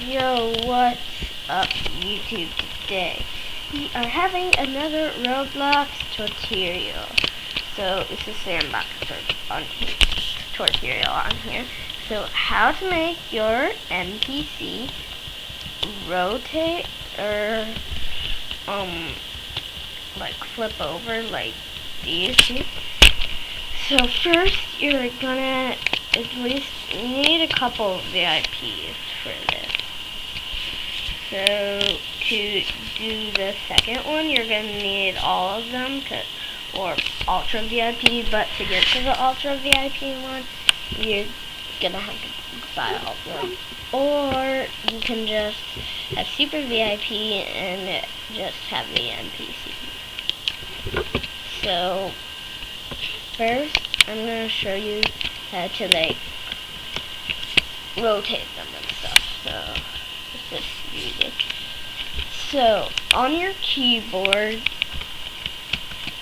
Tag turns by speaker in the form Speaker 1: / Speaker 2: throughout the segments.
Speaker 1: Yo, what's up YouTube today? We are having another Roblox tutorial. So it's a sandbox tutorial on here. So how to make your NPC rotate or like flip over like these two. So first you're gonna at least need a couple VIPs for this. So to do the second one, you're gonna need all of them or Ultra VIP. But to get to the Ultra VIP one, you're gonna have to buy all of them. Or you can just have Super VIP and just have the NPC. So first, I'm gonna show you how to like rotate them and stuff. So let's just use it. So on your keyboard,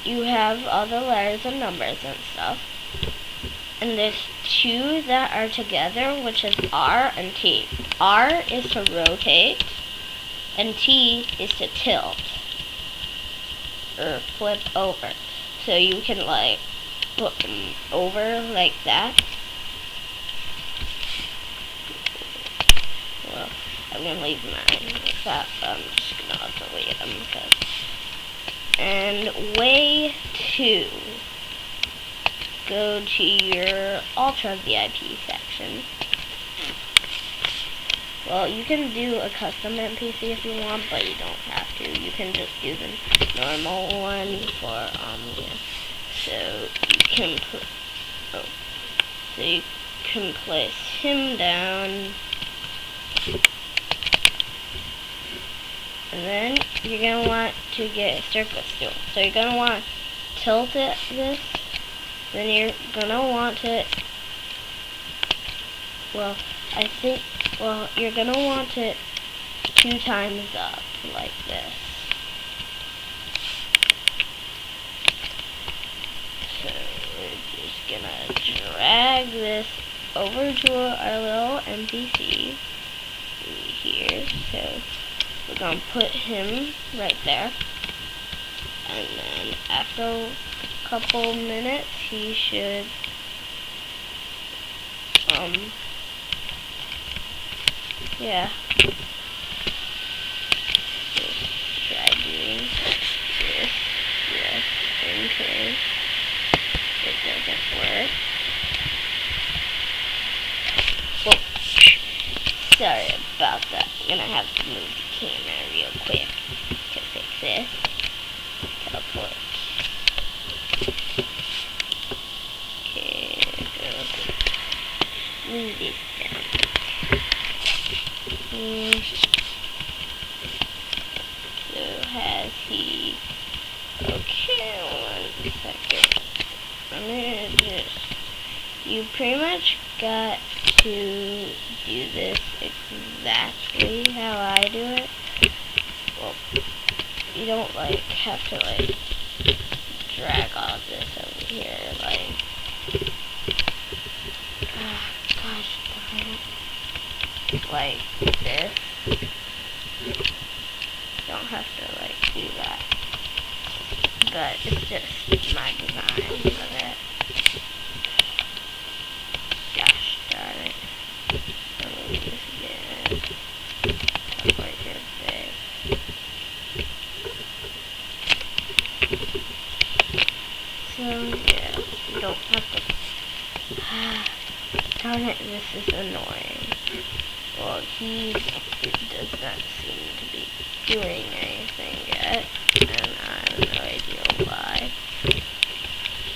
Speaker 1: you have all the letters and numbers and stuff. And there's two that are together, which is R and T. R is to rotate, and T is to tilt or flip over. So you can like flip them over like that. Well, I'm gonna leave mine like that, but I'm just gonna delete them because. And way to go to your Ultra VIP section. Well, you can do a custom NPC if you want, but you don't have to. You can just do the normal one for yeah. So you can place him down. And then you're going to want to get a circus tool. So you're going to want to tilt it this. Then you're going to want to, you're going to want it 2 times up like this. So we're just going to drag this over to our little NPC here. So we're going to put him right there. And then after a couple minutes, he should, yeah. Just try doing this. Yes, okay. It doesn't work. Whoa. Sorry about that. I'm going to have to move the camera real quick to fix this. Teleport. Okay, go move this down. So has he... Okay, 1 second. I'm gonna just... You pretty much got to do this exactly how I do it. Well, you don't like have to like drag all of this over here like gosh darn it, like this. You don't have to like do that, but it's just my design of it. Gosh darn it. Let me do this again. Like this. So yeah, you don't have to. Darn it, this is annoying. Well, he does not seem to be doing anything yet, and I have no idea why.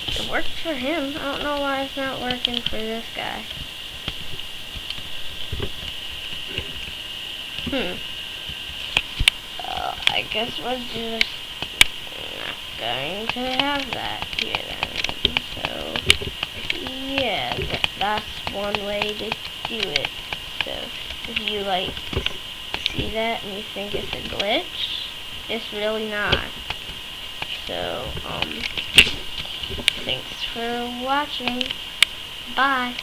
Speaker 1: It worked for him. I don't know why it's not working for this guy. I guess we're just not going to have that here then. So, yeah, that's one way to do it. So, if you like see that and you think it's a glitch, it's really not. So, thanks for watching. Bye.